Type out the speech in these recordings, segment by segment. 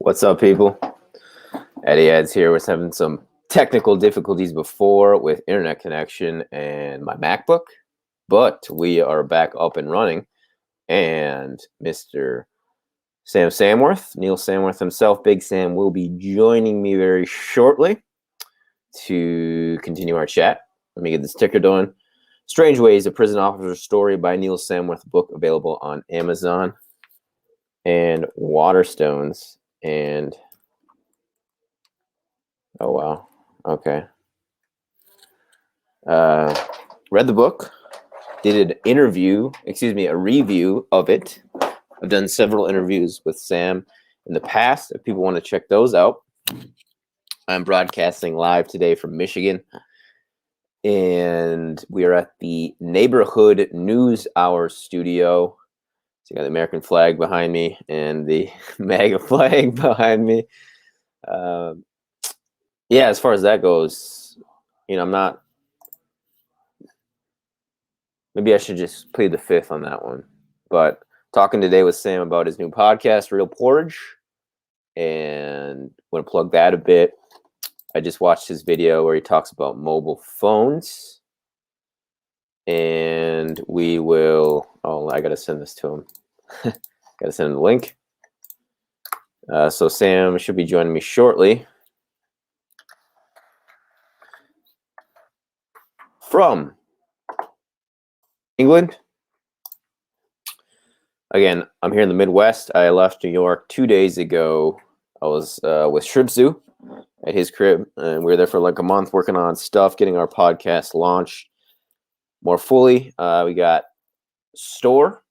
What's up, people? Eddie Eds here. We're having some technical difficulties before with internet connection and my MacBook, but we are back up and running. And Mr. Samworth, Neil Samworth himself, Big Sam, will be joining me very shortly to continue our chat. Let me get this ticker done. Strange Ways, a Prison Officer's Story by Neil Samworth, book available on Amazon. And Waterstones. And oh wow, okay. Read the book, did an interview, a review of it. I've done several interviews with Sam in the past. If people want to check those out, I'm broadcasting live today from Michigan, and we are at the Neighborhood News Hour studio. So you got the American flag behind me and the MAGA flag behind me. Yeah, as far as that goes, I'm not. Maybe I should just plead the fifth on that one. But talking today with Sam about his new podcast, Real Porridge, and want to plug that a bit. I just watched his video where he talks about mobile phones, and we will. Oh, I gotta send this to him. Gotta send him the link. So Sam should be joining me shortly. From England. Again, I'm here in the Midwest. I left New York 2 days ago. I was with Shrimp Zoo at his crib, and we were there for like a month working on stuff, getting our podcast launched more fully. We got store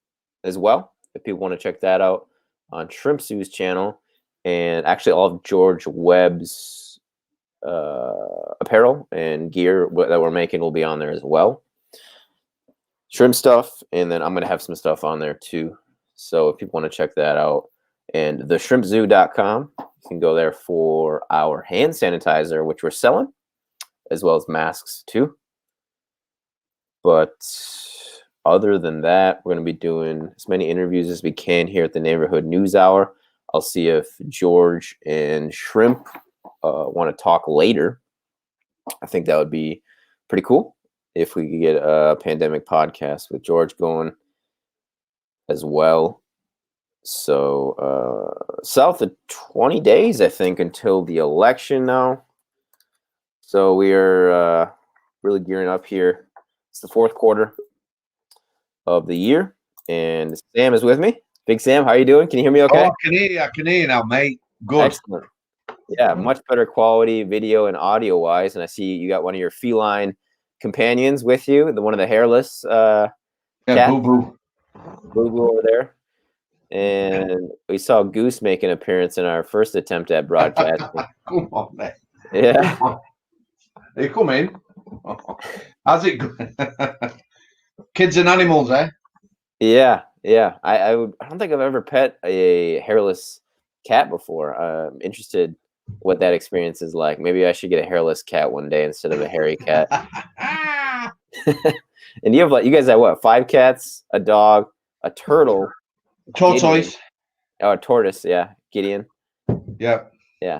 as well, if people want to check that out on Shrimp Zoo's channel, and actually all of George Webb's apparel and gear that we're making will be on there as well. Shrimp stuff, and then I'm going to have some stuff on there too. So if people want to check that out, and theshrimpzoo.com, you can go there for our hand sanitizer, which we're selling, as well as masks too. But other than that, we're going to be doing as many interviews as we can here at the Neighborhood News Hour. I'll see if George and Shrimp want to talk later. I think that would be pretty cool if we could get a pandemic podcast with George going as well. So south of 20 days, I think, until the election now. So we are really gearing up here. It's the fourth quarter of the year, and Sam is with me. Big Sam, how are you doing? Can you hear me okay? Oh, I can hear you now, mate. Good. Excellent. Yeah, much better quality video and audio wise. And I see you got one of your feline companions with you, one of the hairless yeah, Boo Boo. Boo Boo over there. And we saw Goose make an appearance in our first attempt at broadcasting. Come on, mate. Yeah. Hey, come in. How's it going? Kids and animals, eh? Yeah. I don't think I've ever pet a hairless cat before. I'm interested what that experience is like. Maybe I should get a hairless cat one day instead of a hairy cat. And you guys have what? 5 cats, a dog, a turtle, tortoise. Oh, a tortoise. Yeah, Gideon. Yeah.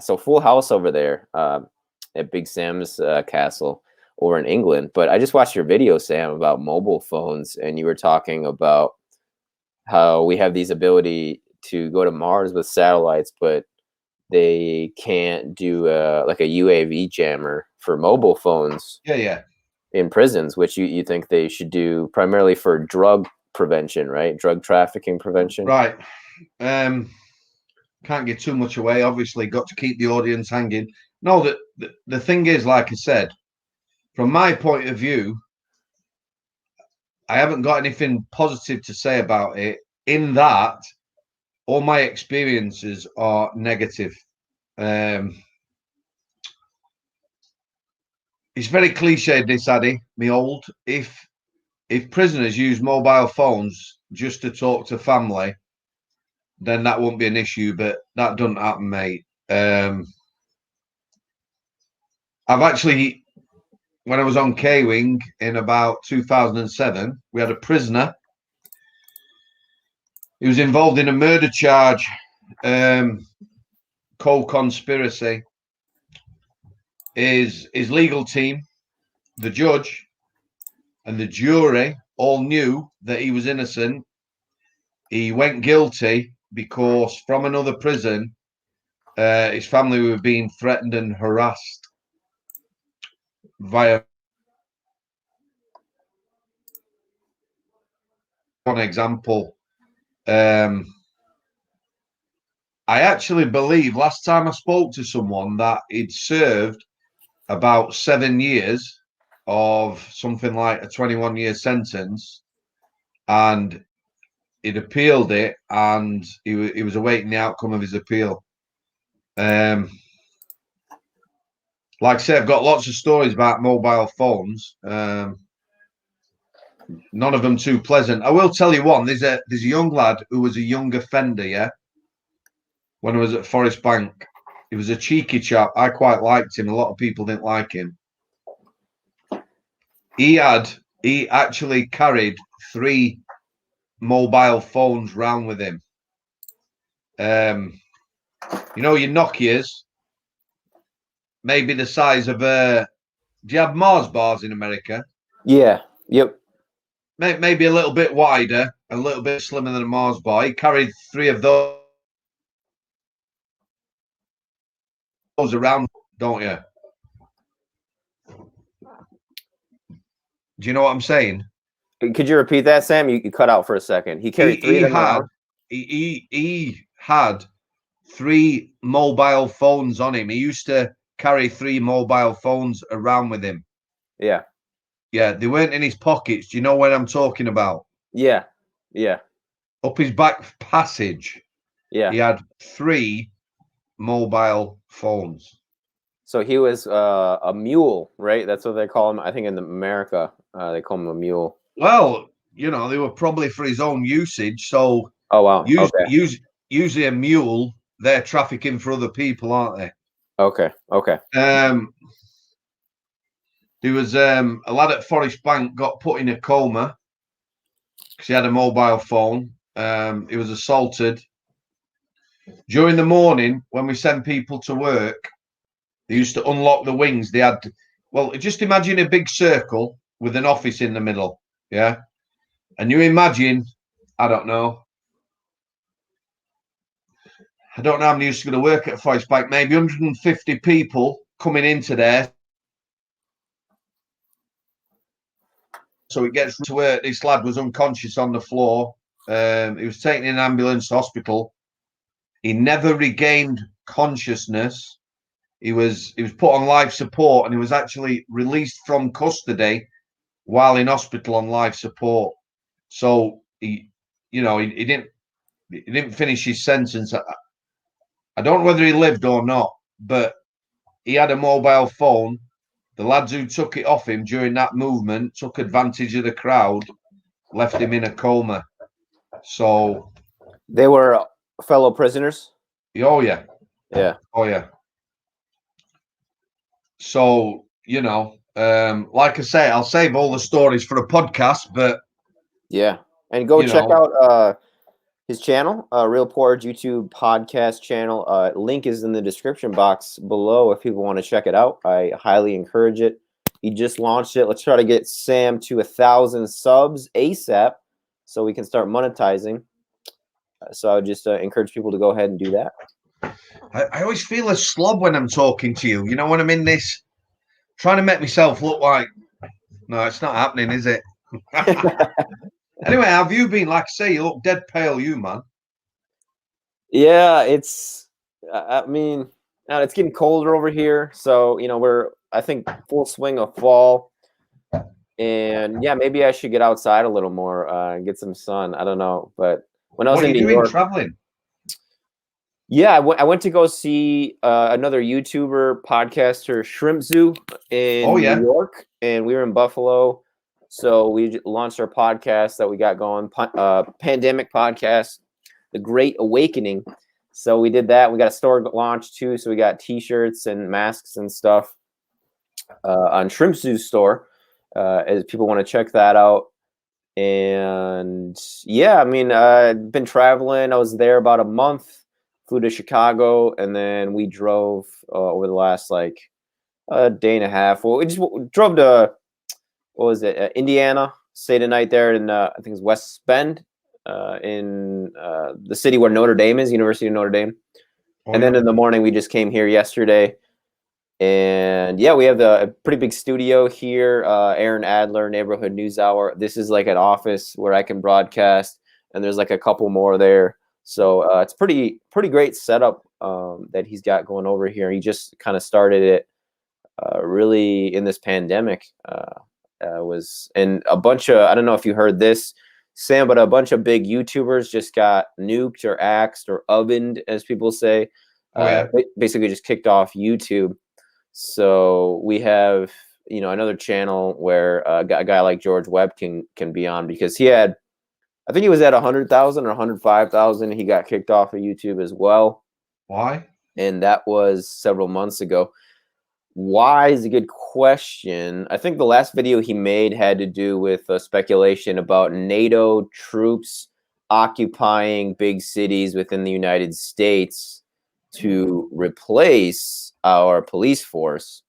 So full house over there at Big Sam's castle over in England. But I just watched your video, Sam, about mobile phones, and you were talking about how we have these ability to go to Mars with satellites, but they can't do like a UAV jammer for mobile phones. Yeah. In prisons, which you think they should do primarily for drug prevention, right? Drug trafficking prevention. Right. Can't give too much away. Obviously, got to keep the audience hanging. No, the thing is, like I said, from my point of view, I haven't got anything positive to say about it. In that, all my experiences are negative. It's very cliched, this, Addy, me old. If prisoners use mobile phones just to talk to family, then that won't be an issue, but that doesn't happen, mate. I've actually, when I was on K-Wing in about 2007, we had a prisoner. He was involved in a murder charge. co-conspiracy. His legal team, the judge, and the jury all knew that he was innocent. He went guilty because from another prison, his family were being threatened and harassed via one example. I actually believe last time I spoke to someone that he'd served about 7 years of something like a 21-year sentence, and he'd appealed it, and he was awaiting the outcome of his appeal. Like I say, I've got lots of stories about mobile phones. None of them too pleasant. I will tell you one. There's a young lad who was a young offender. Yeah, when I was at Forest Bank, he was a cheeky chap. I quite liked him. A lot of people didn't like him. He actually carried 3 mobile phones round with him. You know, your Nokias, maybe the size of a. Do you have Mars bars in America? Yeah. Yep. Maybe a little bit wider, a little bit slimmer than a Mars bar. He carried 3 of those around, don't you? Do you know what I'm saying? Could you repeat that, Sam? You cut out for a second. He carried 3 of them around. He had 3 mobile phones on him. He used to carry 3 mobile phones around with him. Yeah. Yeah, they weren't in his pockets. Do you know what I'm talking about? Yeah. Yeah. Up his back passage. Yeah. He had 3 mobile phones. So he was a mule, right? That's what they call him. I think in America, they call him a mule. Well, you know, they were probably for his own usage. So, oh wow, usually a mule, they're trafficking for other people, aren't they? Okay. There was a lad at Forest Bank got put in a coma because he had a mobile phone. He was assaulted. During the morning, when we send people to work, they used to unlock the wings. They had, well, just imagine a big circle with an office in the middle, yeah? And you imagine, I don't know how many used to go to work at Forest Bank, maybe 150 people coming into there. So it gets to where this lad was unconscious on the floor. He was taken in an ambulance to hospital. He never regained consciousness. He was put on life support, and he was actually released from custody while in hospital on life support. So he didn't finish his sentence. I don't know whether he lived or not, but he had a mobile phone. The lads who took it off him during that movement took advantage of the crowd, left him in a coma. So they were fellow prisoners. Oh yeah. Yeah. Oh yeah. So, you know, like I say, I'll save all the stories for a podcast, but yeah. And go check out his channel, Real Porridge YouTube podcast channel. Link is in the description box below if people want to check it out. I highly encourage it. He just launched it. Let's try to get Sam to 1,000 subs ASAP so we can start monetizing. So I would just encourage people to go ahead and do that. I always feel a slob when I'm talking to you. You know, when I'm in this, trying to make myself look like, no, it's not happening, is it? Anyway, how have you been? Like I say, you look dead pale, you man. Yeah, it's. I mean, it's getting colder over here, so you know we're. I think full swing of fall, and yeah, maybe I should get outside a little more and get some sun. I don't know, but when I was in New York, traveling? Yeah, I went to go see another YouTuber podcaster, Shrimp Zoo, in New York, and we were in Buffalo. So we launched our podcast that we got going, pandemic podcast, The Great Awakening. So we did that. We got a store launch too. So we got T-shirts and masks and stuff on Shrimp Zoo store. As people want to check that out. And yeah, I mean, I've been traveling. I was there about a month. flew to Chicago, and then we drove over the last like a day and a half. Well, we just drove to what was it, Indiana? Stayed a night there in I think it's West Bend, in the city where Notre Dame is, University of Notre Dame. Oh, And yeah. then in the morning, we just came here yesterday. And yeah, we have a pretty big studio here. Aaron Adler, Neighborhood News Hour. This is like an office where I can broadcast, and there's like a couple more there. So it's pretty great setup that he's got going over here. He just kind of started it really in this pandemic. Was and a bunch of, I don't know if you heard this, Sam, but a bunch of big YouTubers just got nuked or axed or ovened, as people say. Oh, yeah. Basically just kicked off YouTube. So we have, another channel where a guy like George Webb can be on, because he had, I think he was at 100,000 or 105,000. He got kicked off of YouTube as well. Why? And that was several months ago. Why is a good question. I think the last video he made had to do with speculation about NATO troops occupying big cities within the United States to replace our police force.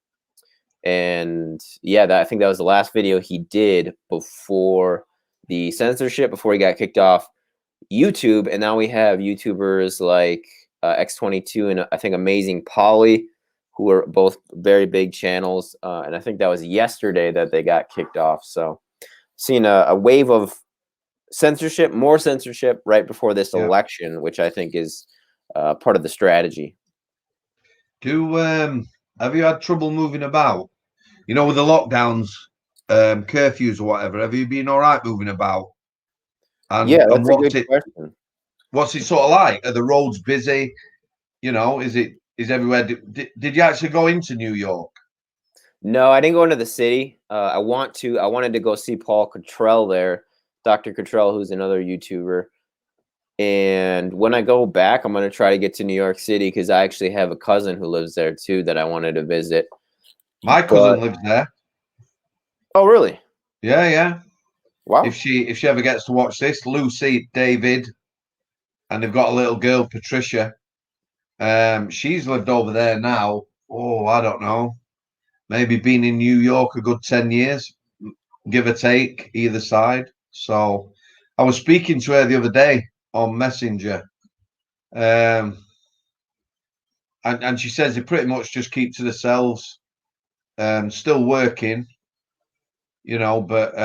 And yeah, I think that was the last video he did before the censorship, before he got kicked off YouTube. And now we have YouTubers like X22 and I think Amazing Polly, who are both very big channels. And I think that was yesterday that they got kicked off. So seeing a wave of censorship, more censorship right before this election, which I think is part of the strategy. Have you had trouble moving about? With the lockdowns, curfews or whatever, have you been all right moving about? And, yeah, that's and a good question. What's it sort of like? Are the roads busy? Is everywhere? Did you actually go into New York? No, I didn't go into the city. I wanted to go see Paul Cottrell there, Dr. Cottrell, who's another YouTuber. And when I go back, I'm going to try to get to New York City, because I actually have a cousin who lives there too that I wanted to visit. My cousin lives there. Oh, really? Yeah, yeah. Wow. If she ever gets to watch this, Lucy, David, and they've got a little girl, Patricia. She's lived over there now. Oh, I don't know. Maybe been in New York a good 10 years, give or take, either side. So I was speaking to her the other day on Messenger. And she says they pretty much just keep to themselves, still working, but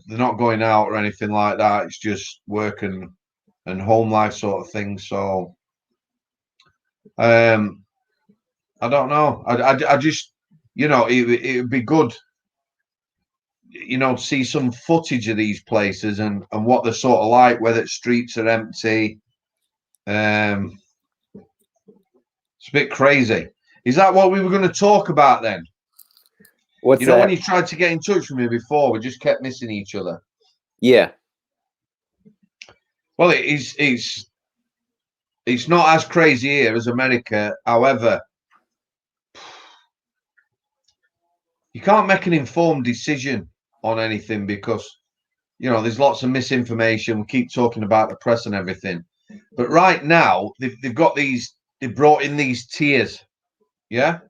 they're not going out or anything like that. It's just work and home life sort of thing. So I don't know. I just, it would be good, to see some footage of these places and what they're sort of like, whether streets are empty. It's a bit crazy. Is that what we were going to talk about then? What's that? When you tried to get in touch with me before, we just kept missing each other. Yeah. Well, it's not as crazy here as America. However, you can't make an informed decision on anything because, there's lots of misinformation. We keep talking about the press and everything. But right now, they've brought in these tiers. Yeah.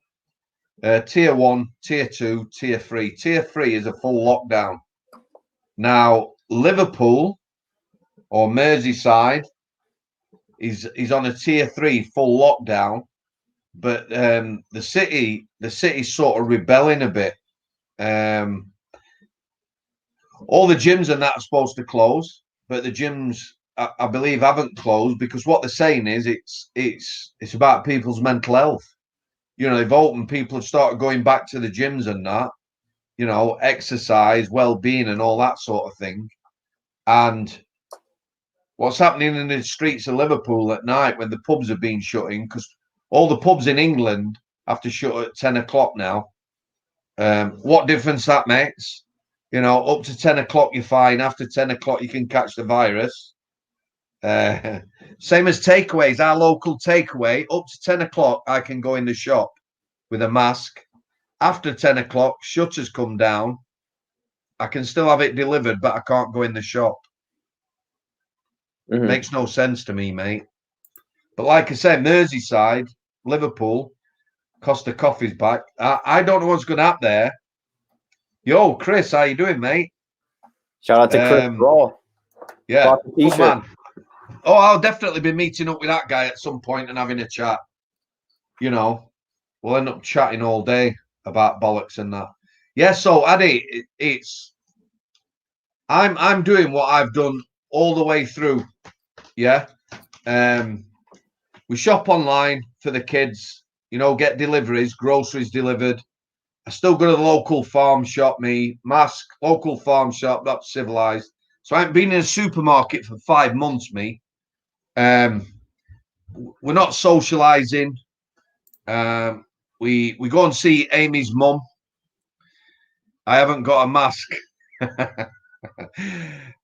Tier 1, Tier 2, Tier 3. Tier 3 is a full lockdown. Now, Liverpool or Merseyside is on a Tier 3 full lockdown, but the city's sort of rebelling a bit. All the gyms and that are supposed to close, but the gyms, I believe, haven't closed, because what they're saying is it's about people's mental health. They've opened, people have started going back to the gyms and that, exercise, well-being and all that sort of thing. And what's happening in the streets of Liverpool at night when the pubs have been shutting, because all the pubs in England have to shut at 10 o'clock now. What difference that makes? Up to 10 o'clock, you're fine. After 10 o'clock, you can catch the virus. Same as takeaways. Our local takeaway, up to 10 o'clock, I can go in the shop with a mask. After 10 o'clock, shutters come down. I can still have it delivered, but I can't go in the shop. Makes no sense to me, mate. But like I said, Merseyside, Liverpool, Costa Coffee's back. I don't know what's going to happen there. Yo, Chris, how you doing, mate? Shout out to Chris Brawl. Yeah, good man. Oh, I'll definitely be meeting up with that guy at some point and having a chat. You know, we'll end up chatting all day about bollocks and that. Yeah, so Addy, I'm doing what I've done all the way through. Yeah. We shop online for the kids, you know, get deliveries, groceries delivered. I still go to the local farm shop, me, mask, local farm shop, not civilized. So I haven't been in a supermarket for 5 months, me. We're not socializing. We go and see Amy's mum. I haven't got a mask.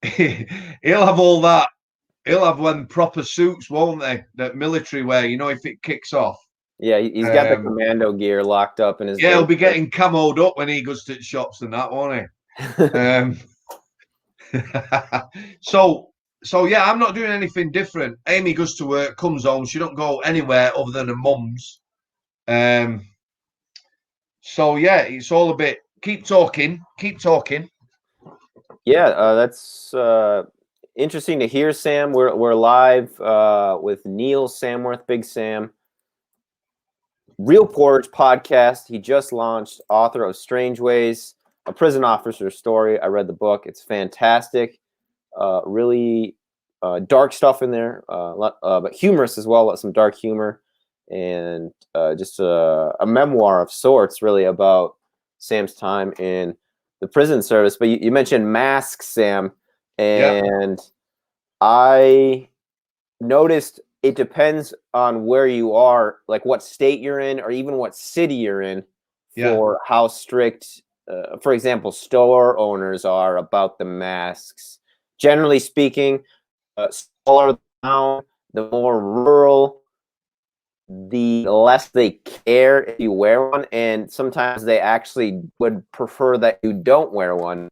He'll have all that. He'll have one proper suits, won't they? That military wear, you know, if it kicks off. Yeah, he's got the commando gear locked up in his. Yeah, he'll be getting camoed up when he goes to the shops and that, won't he? So yeah, I'm not doing anything different. Amy goes to work, comes home. She don't go anywhere other than her mum's. So yeah, it's all a bit. Keep talking. Yeah, that's interesting to hear, Sam. We're live with Neil Samworth, Big Sam. Real Porridge podcast. He just launched, author of Strange Ways, a prison officer's story. I read the book. It's fantastic. Really dark stuff in there, but humorous as well. Some dark humor, and just a memoir of sorts, really, about Sam's time in the prison service. But you mentioned masks, Sam, and I noticed it depends on where you are, like what state you're in, or even what city you're in, for how strict, for example, store owners are about the masks. Generally speaking, smaller the town, the more rural, the less they care if you wear one, and sometimes they actually would prefer that you don't wear one.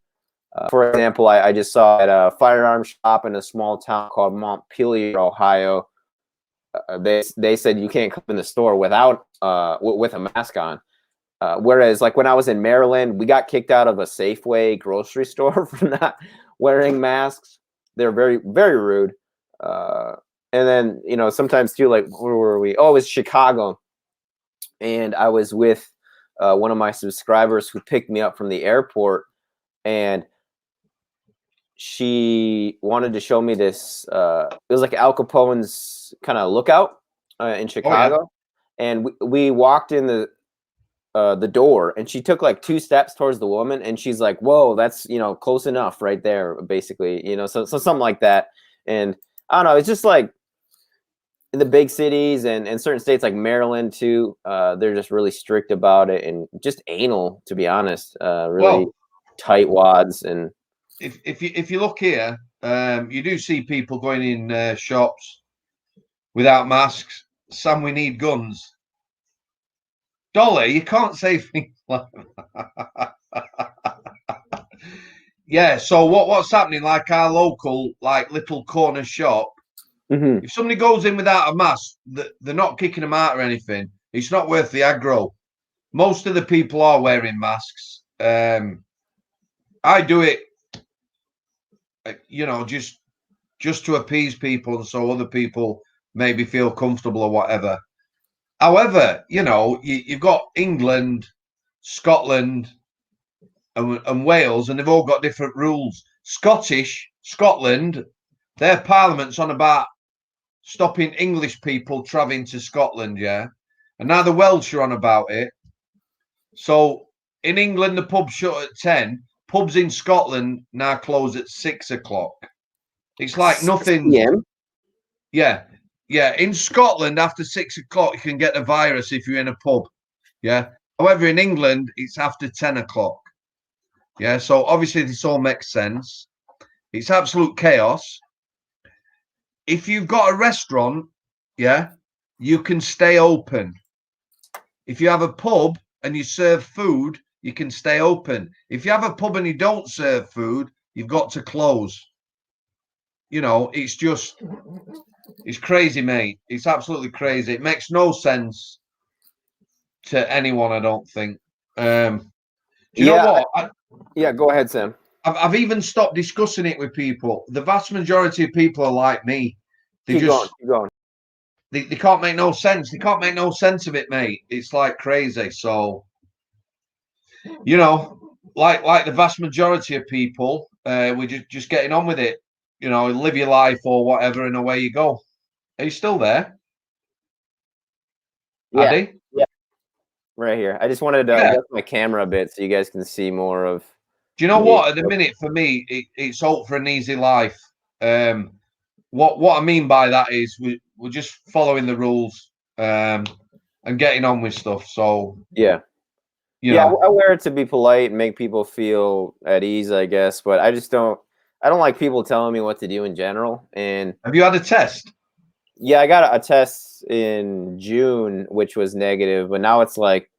For example, I just saw at a firearm shop in a small town called Montpelier, Ohio. They said you can't come in the store without with a mask on. Whereas, like when I was in Maryland, we got kicked out of a Safeway grocery store for not wearing masks. They're very, very rude. And then, you know, sometimes too, like, where were we? Oh, it was Chicago. And I was with one of my subscribers who picked me up from the airport, and she wanted to show me this. It was like Al Capone's kind of lookout in Chicago. Oh, yeah. And we walked in the door, and she took like 2 steps towards the woman, and she's like, whoa, that's, you know, close enough right there, basically, you know, so something like that. And I don't know, it's just like in the big cities and certain states like Maryland too, they're just really strict about it, and just anal, to be honest, really tight wads. And if you look here, you do see people going in shops without masks. Sam, we need guns. Dolly, you can't say things like that. Yeah, so what's happening, like our local, like little corner shop, if somebody goes in without a mask, they're not kicking them out or anything. It's not worth the aggro. Most of the people are wearing masks. I do it, you know, just to appease people, and so other people maybe feel comfortable or whatever. However, you know, you've got England, Scotland, and Wales, and they've all got different rules. Scotland, their parliament's on about stopping English people travelling to Scotland, yeah? And now the Welsh are on about it. So in England, the pubs shut at 10. Pubs in Scotland now close at 6 o'clock. It's like nothing. Yeah. In Scotland, after 6 o'clock, you can get a virus if you're in a pub. Yeah. However, in England, it's after 10 o'clock. Yeah. So obviously, this all makes sense. It's absolute chaos. If you've got a restaurant, yeah, you can stay open. If you have a pub and you serve food, you can stay open. If you have a pub and you don't serve food, you've got to close. you know, it's crazy, mate. It's absolutely crazy. It makes no sense to anyone, I don't think. Do you know Yeah, what? yeah. Go ahead, Sam. I've even stopped discussing it with people. The vast majority of people are like me. They Keep going. just Keep going. they can't make no sense. They can't make no sense of it, mate. It's like crazy. So, you know, like the vast majority of people, we're just getting on with it. You know, live your life or whatever, and away you go. Are you still there, Yeah, Addy? yeah. Right here. I just wanted to Yeah. adjust my camera a bit so you guys can see more of Do you know me. what? At the minute, for me, it's hope for an easy life. What I mean by that is we're just following the rules and getting on with stuff. So Yeah. you Yeah, know, I wear it to be polite and make people feel at ease, I guess. But I don't like people telling me what to do in general. And have you had a test? yeah, I got a test in June, which was negative, but now it's like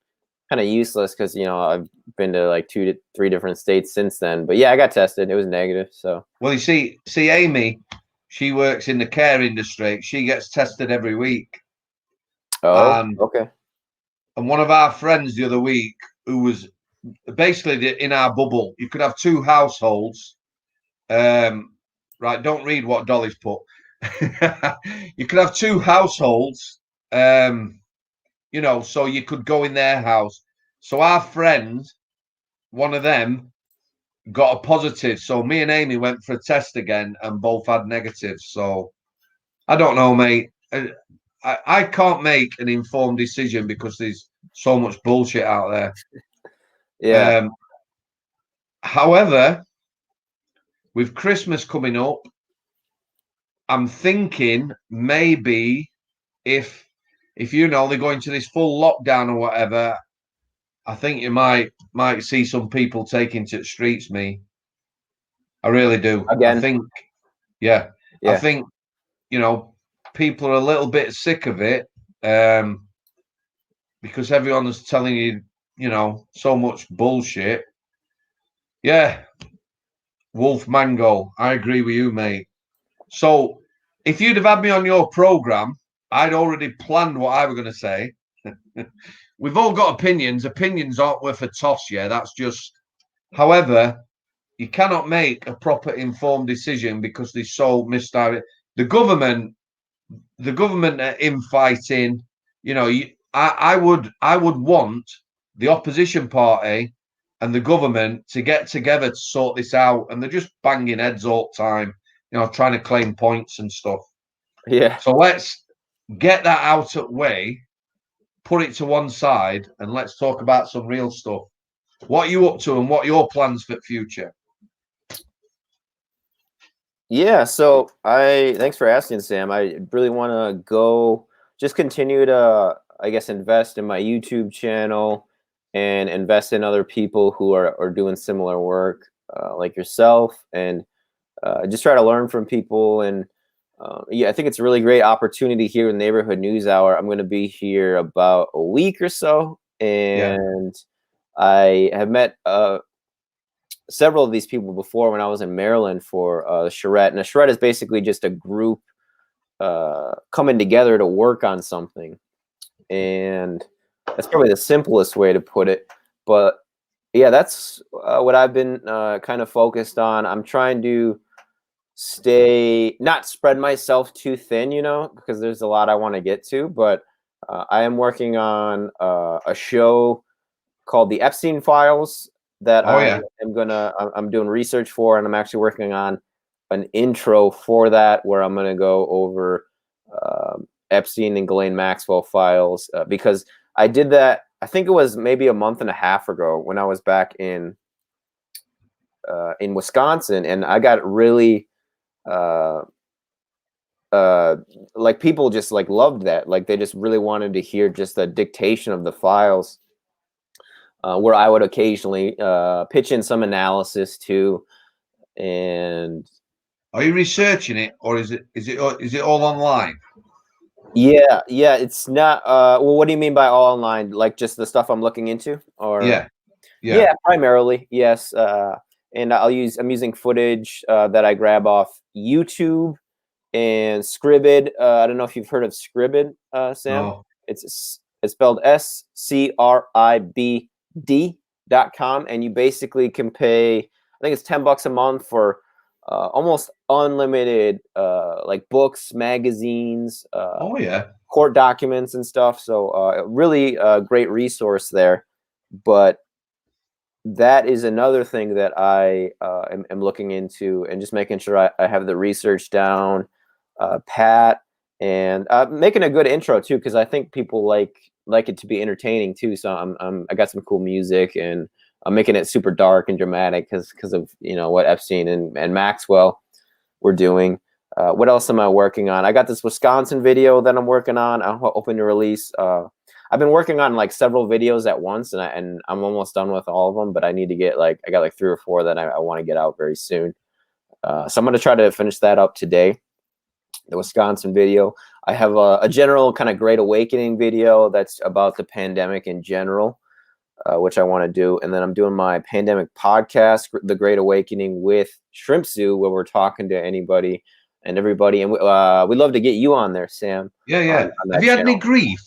kind of useless because I've been to like 2 to 3 different states since then. But yeah, I got tested. It was negative. So Well, you see, Amy, she works in the care industry. She gets tested every week, oh, and okay. one of our friends the other week who was basically in our bubble. You could have two households. Right, don't read what Dolly's put. You could have two households. You know, so you could go in their house. So our friend, one of them, got a positive. So me and Amy went for a test again and both had negatives. So I don't know, mate. I can't make an informed decision because there's so much bullshit out there. Yeah. However, with Christmas coming up, I'm thinking maybe if you know they're going to this full lockdown or whatever, I think you might see some people taking to the streets. Me, I really do. I Again. think, yeah, I Yeah. think you know people are a little bit sick of it um, because everyone is telling you, you know, so much bullshit. Yeah, Wolf Mango, I agree with you, mate. So if you'd have had me on your program, I'd already planned what I was going to say. We've all got opinions. Opinions aren't worth a toss, yeah. That's just, however, you cannot make a proper informed decision because they're so misdirected. The government are infighting. You know, I would want the opposition party and the government to get together to sort this out, and they're just banging heads all the time. You know, trying to claim points and stuff. Yeah. So let's get that out of the way, put it to one side, and let's talk about some real stuff. What are you up to, and what are your plans for the future? Yeah, so I thanks for asking, Sam. I really want to just continue to, I guess, invest in my YouTube channel and invest in other people who are doing similar work, like yourself, and just try to learn from people. And yeah, I think it's a really great opportunity here in Neighborhood News Hour. I'm going to be here about a week or so, Yeah. and I have met several of these people before when I was in Maryland for the charrette. And a charrette is basically just a group coming together to work on something. And that's probably the simplest way to put it. But yeah, that's what I've been kind of focused on. I'm trying to not spread myself too thin, because there's a lot I want to get to. But I am working on a show called the Epstein Files that Oh yeah. I'm doing research for, and I'm actually working on an intro for that where I'm gonna go over Epstein and Ghislaine Maxwell files because I did that. I think it was maybe a month and a half ago when I was back in Wisconsin, and I got really uh, like people just like loved that. Like they just really wanted to hear just the dictation of the files. Where I would occasionally pitch in some analysis too. And Are you researching it, or is it all online? yeah, it's not. Well, what do you mean by all online? Like just the stuff I'm looking into, or Yeah. Yeah. yeah, primarily yes. and I'm using footage that I grab off YouTube and Scribd. I don't know if you've heard of Scribd, Sam. No. It's spelled SCRIBD.com, and you basically can pay. I think it's $10 a month for almost unlimited like books, magazines, Oh yeah. court documents, and stuff. So really great resource there. But that is another thing that I am looking into, and just making sure I have the research down, pat, and making a good intro too, because I think people like it to be entertaining too. So I got some cool music, and I'm making it super dark and dramatic because of what Epstein and Maxwell were doing. What else am I working on? I got this Wisconsin video that I'm working on. I'm hoping to release. I've been working on like several videos at once, and I'm almost done with all of them. But I need to get I got like 3 or 4 that I want to get out very soon. So I'm going to try to finish that up today. The Wisconsin video. I have a general kind of Great Awakening video that's about the pandemic in general, which I want to do. And then I'm doing my pandemic podcast, The Great Awakening, with Shrimp Zoo, where we're talking to anybody and everybody. And we'd love to get you on there, Sam. Yeah, yeah. On Have you had channel. any grief?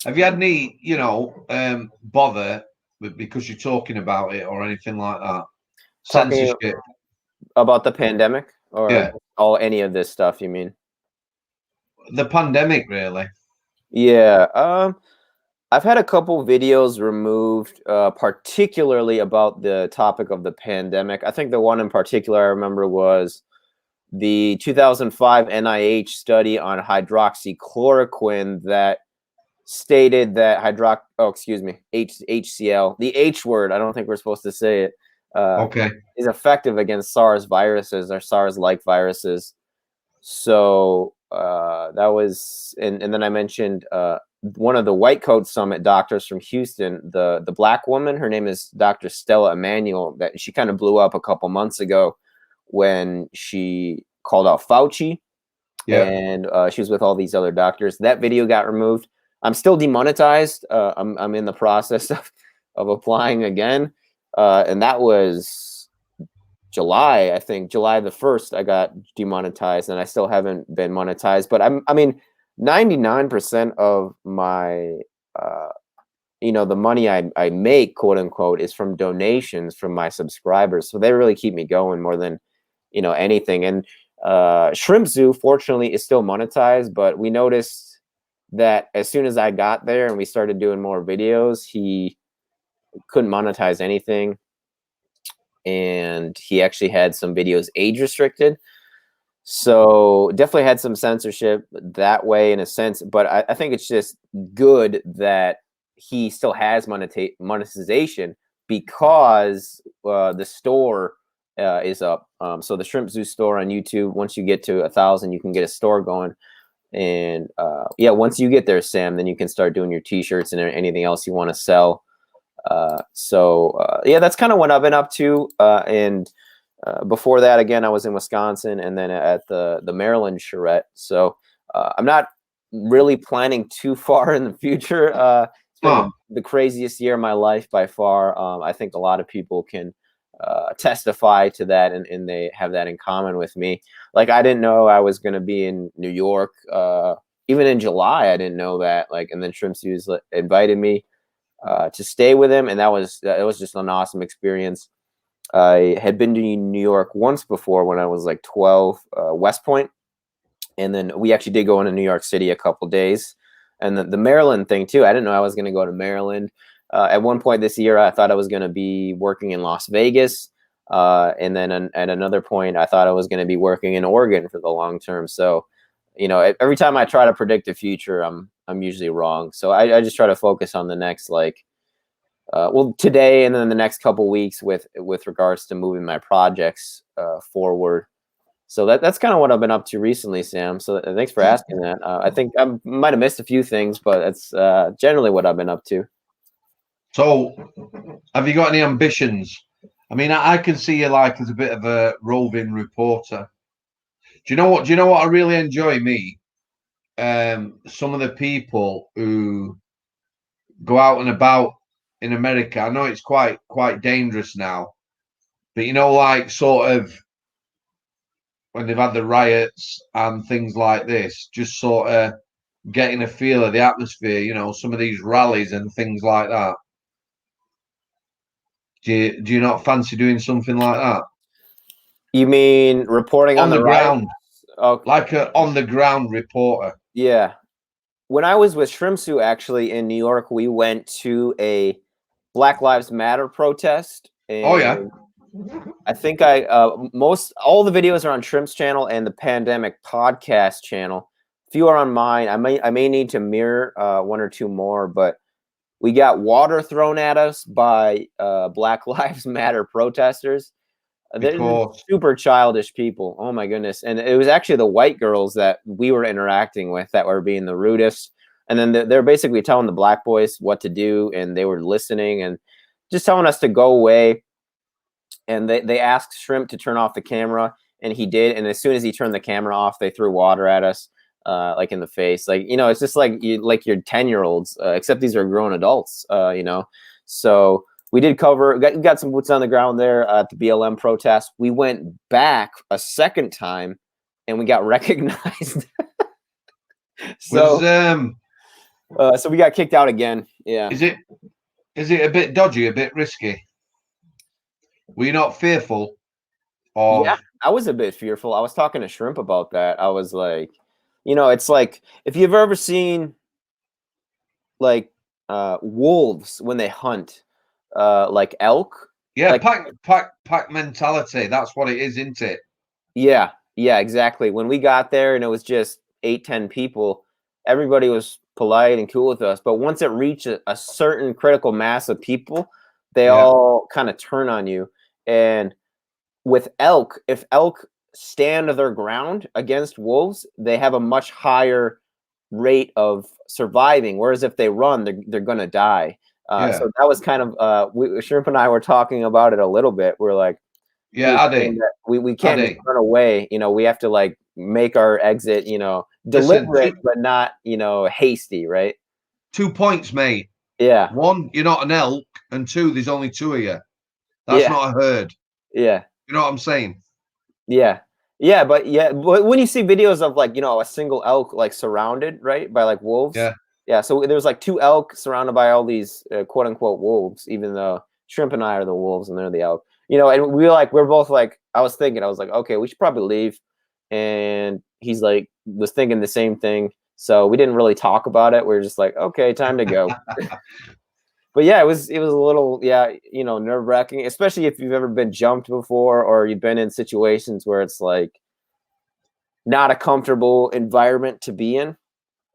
Have you had any, bother because you're talking about it or anything like that? Talking Censorship. about the pandemic, or Yeah. any of this stuff, you mean? The pandemic, really. Yeah. I've had a couple videos removed, particularly about the topic of the pandemic. I think the one in particular I remember was the 2005 NIH study on hydroxychloroquine that stated that HCl, the H word, I don't think we're supposed to say it, Okay. is effective against SARS viruses or SARS-like viruses. So that was, and then I mentioned one of the White Coat Summit doctors from Houston, the black woman. Her name is Dr. Stella Emanuel. That she kind of blew up a couple months ago when she called out Fauci, and she was with all these other doctors. That video got removed. I'm still demonetized. I'm in the process of applying again, and that was July. I think July the 1st I got demonetized, and I still haven't been monetized. But I mean, 99% of my the money I make, quote unquote, is from donations from my subscribers. So they really keep me going more than anything. And Shrimp Zoo, fortunately, is still monetized, but we noticed that as soon as I got there and we started doing more videos, he couldn't monetize anything. And he actually had some videos age restricted. So definitely had some censorship that way in a sense. But I think it's just good that he still has monetization, because the store is up. So the Shrimp Zoo store on YouTube, once you get to 1,000, you can get a store going. And once you get there, Sam, then you can start doing your t-shirts and anything else you want to sell. That's kind of what I've been up to. And before that, again, I was in Wisconsin, and then at the Maryland charrette. So I'm not really planning too far in the future. It's been the craziest year of my life by far. I think a lot of people can testify to that, and they have that in common with me. Like, I didn't know I was going to be in New York. Even in July, I didn't know that. And then Shrimp Sue's invited me to stay with him, and it was just an awesome experience. I had been to New York once before when I was like 12, West Point, and then we actually did go into New York City a couple days. And the Maryland thing too, I didn't know I was going to go to Maryland. At one point this year, I thought I was going to be working in Las Vegas. And then at another point, I thought I was going to be working in Oregon for the long term. So, every time I try to predict the future, I'm usually wrong. So I just try to focus on the next, today and then the next couple weeks with regards to moving my projects forward. So that's kind of what I've been up to recently, Sam. So thanks for asking that. I think I might have missed a few things, but that's generally what I've been up to. So, have you got any ambitions? I mean, I can see you as a bit of a roving reporter. Do you know what? I really enjoy, me? Some of the people who go out and about in America. I know it's quite dangerous now, But you know, like sort of when they've had the riots and things like this, just sort of getting a feel of the atmosphere, you know, some of these rallies and things like that. Do you not fancy doing something like that? You mean reporting on On the the riot? ground, Oh, like a on the ground reporter. yeah. When I was with Shrimpsu actually in New York, we went to a Black Lives Matter protest, Oh yeah, and I think most all the videos are on Shrimp's channel and the Pandemic Podcast channel. Few are on mine. I may need to mirror one or two more, but we got water thrown at us by Black Lives Matter protesters. They're because super childish people. Oh my goodness! And it was actually the white girls that we were interacting with that were being the rudest. And then they're basically telling the black boys what to do, and they were listening and just telling us to go away. And they asked Shrimp to turn off the camera, and he did. And as soon as he turned the camera off, they threw water at us, like in the face. Like, you know, it's just like you're 10-year-olds, except these are grown adults. You know, so we did got some boots on the ground there at the BLM protest. We went back a second time, and we got recognized. was So we got kicked out again. Yeah. is it a bit dodgy, a bit risky? Were you not fearful of? Yeah, I was a bit fearful. I was talking to Shrimp about that. I was like, you know, it's like if you've ever seen like wolves when they hunt, like elk. Yeah, Like, pack mentality. That's what it is, isn't it? yeah, yeah, exactly. When we got there and it was just 8, 10 people, everybody was polite and cool with us. But once it reached a certain critical mass of people, they Yeah, all kind of turn on you. And with elk, if elk stand their ground against wolves, they have a much higher rate of surviving. Whereas if they run, they're gonna die. yeah, So that was kind of Shrimp and I were talking about it a little bit. We're like, he yeah, was saying Addy, that we can't just Addy. run away. You know, we have to like make our exit. You know, Listen, deliberate but not hasty, right? 2 points, mate. Yeah, One, you're not an elk, and two, there's only two of you. That's yeah, not a herd. yeah. You know what I'm saying? Yeah. But when you see videos of like, a single elk like surrounded, right, by like wolves. Yeah. Yeah, so there's like two elk surrounded by all these quote unquote wolves, even though Shrimp and I are the wolves and they're the elk. And we're both like, I was like, okay, we should probably leave. And he's like, was thinking the same thing. So we didn't really talk about it. We are just like, okay, time to go. But yeah, it was a little, nerve wracking, especially if you've ever been jumped before or you've been in situations where it's like not a comfortable environment to be in.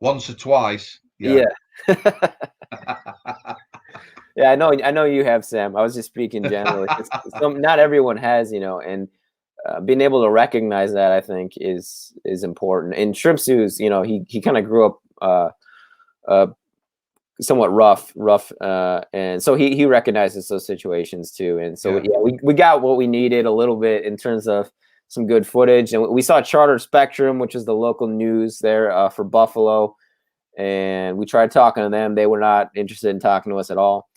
Once or twice. Yeah. Yeah. Yeah, I know you have, Sam. I was just speaking generally. Not everyone has, and being able to recognize that, I think, is important. And Shrimpsu's, he kind of grew up somewhat rough, and so he recognizes those situations too. And so we got what we needed a little bit in terms of some good footage, and we saw Charter Spectrum, which is the local news there for Buffalo, and we tried talking to them. They were not interested in talking to us at all.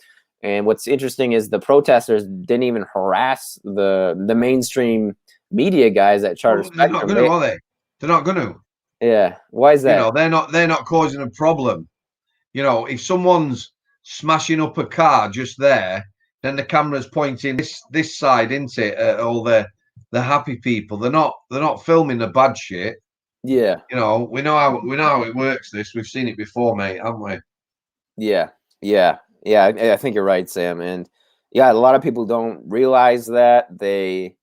And what's interesting is the protesters didn't even harass the mainstream media guys at Charter Well, they're not Spectrum. going to, are they? They're not going to. Yeah, why is that? They're not causing a problem. If someone's smashing up a car just there, then the camera's pointing this side, isn't it? At all the happy people. They're not filming the bad shit. Yeah. We know how it works. We've seen it before, mate, haven't we? Yeah, yeah, yeah. I think you're right, Sam. And yeah, a lot of people don't realize that they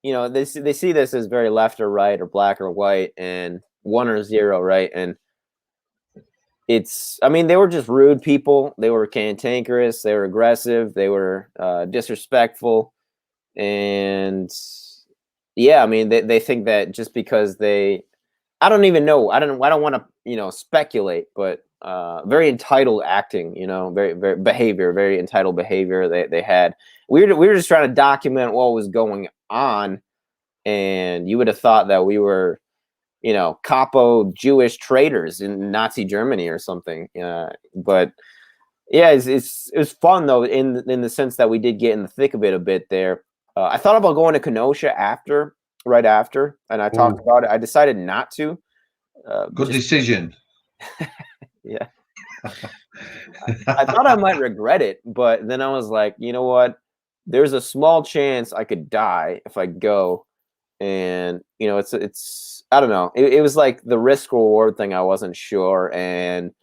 see this as very left or right or black or white and one or zero, right? And they were just rude people. They were cantankerous. They were aggressive. They were disrespectful. And yeah, they think that just because I don't even know. I don't want to, speculate, but very entitled acting, very, very behavior, very entitled behavior they had. We were just trying to document what was going on, and you would have thought that we were, capo Jewish traitors in Nazi Germany or something. But yeah, it was fun though in the sense that we did get in the thick of it a bit there. I thought about going to Kenosha right after, and I talked about it. I decided not to. Good decision. Yeah. I thought I might regret it, but then I was like, you know what? There's a small chance I could die if I go, and it's I don't know. It was like the risk reward thing. I wasn't sure, and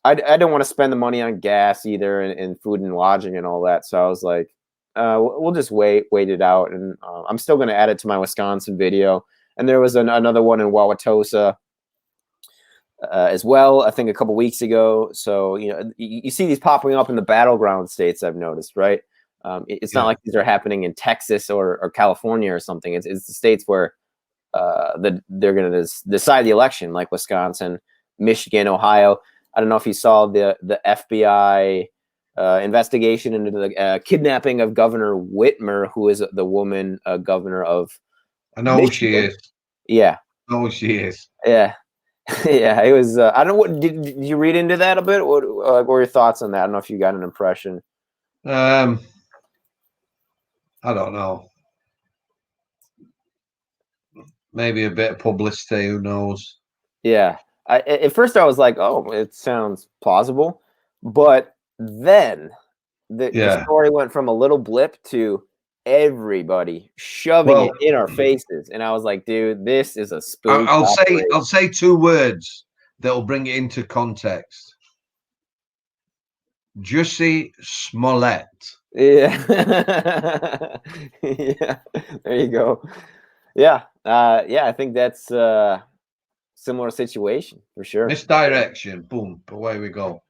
I didn't want to spend the money on gas either, and food and lodging and all that. So I was like, we'll just wait it out, and I'm still going to add it to my Wisconsin video. And there was another one in Wauwatosa as well, I think a couple weeks ago. So you see these popping up in the battleground states. I've noticed, right? It's not like these are happening in Texas or California or something. It's the states where they're going to decide the election, like Wisconsin, Michigan, Ohio. I don't know if you saw the FBI investigation into the kidnapping of Governor Whitmer, who is the woman governor of. I know Michigan. Who she is. Yeah. I know who she is. Yeah. Yeah, it was. I don't know. What did you read into that a bit? What were your thoughts on that? I don't know if you got an impression. I don't know. Maybe a bit of publicity. Who knows? Yeah. At first, I was like, "Oh, it sounds plausible," but then the story went from a little blip to everybody shoving it in our faces, and I was like, "Dude, this is a spook." I'll say two words that will bring it into context. Jussie Smollett. Yeah. Yeah. There you go. Yeah. I think that's similar situation for sure. Misdirection. Boom. Away we go.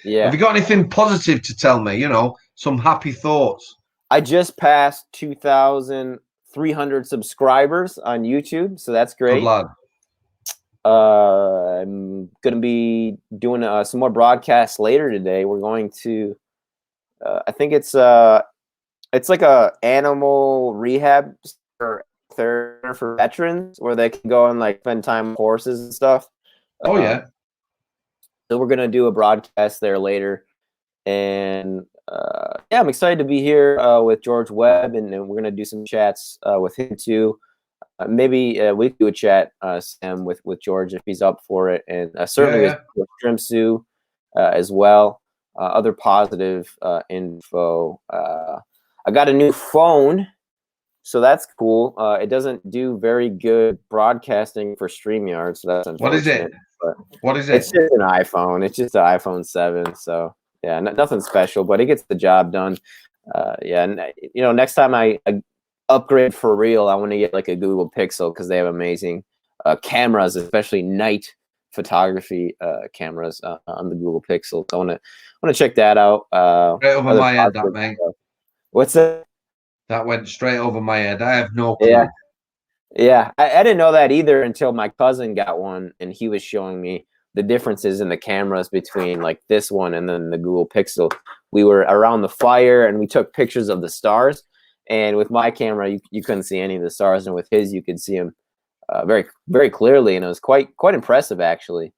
Yeah. Have you got anything positive to tell me? Some happy thoughts. I just passed 2,300 subscribers on YouTube, so that's great. Good lad. I'm gonna be doing some more broadcasts later today. We're going to, I think it's like a animal rehab for veterans where they can go and like spend time with horses and stuff. Oh yeah. So we're gonna do a broadcast there later, and I'm excited to be here with George Webb, and we're gonna do some chats with him too. Maybe we could do a chat, Sam, with George if he's up for it, and certainly with Shrimp Zoo as well. Other positive info. I got a new phone, so that's cool. It doesn't do very good broadcasting for StreamYard, so that's unfortunate. What is it? What is it? It's just an iPhone. It's just an iPhone 7. So yeah, nothing special, but it gets the job done. And next time I upgrade for real, I want to get like a Google Pixel because they have amazing cameras, especially night photography cameras on the Google Pixel. So I want to check that out. Straight over my head, that mate. What's that? That went straight over my head. I have no clue. Yeah. I didn't know that either until my cousin got one, and he was showing me the differences in the cameras between like this one and then the Google Pixel. We were around the fire and we took pictures of the stars. And with my camera, you couldn't see any of the stars, and with his, you could see them very, very clearly, and it was quite impressive actually.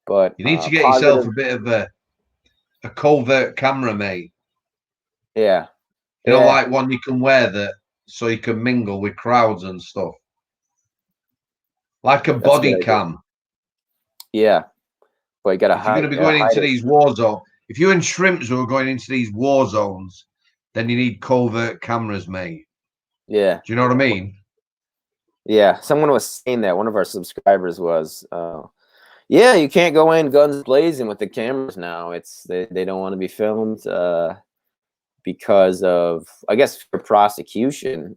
But you need to get yourself a bit of a covert camera, mate. Yeah, like one you can wear so you can mingle with crowds and stuff, like a body cam. Yeah, but you gotta. If you're going to be going into these war zones, if you and Shrimp Zoo are going into these war zones, then you need covert cameras, mate. Yeah. Do you know what I mean? Yeah. Someone was saying that. One of our subscribers was, yeah, you can't go in guns blazing with the cameras now. They don't want to be filmed because of, I guess, for prosecution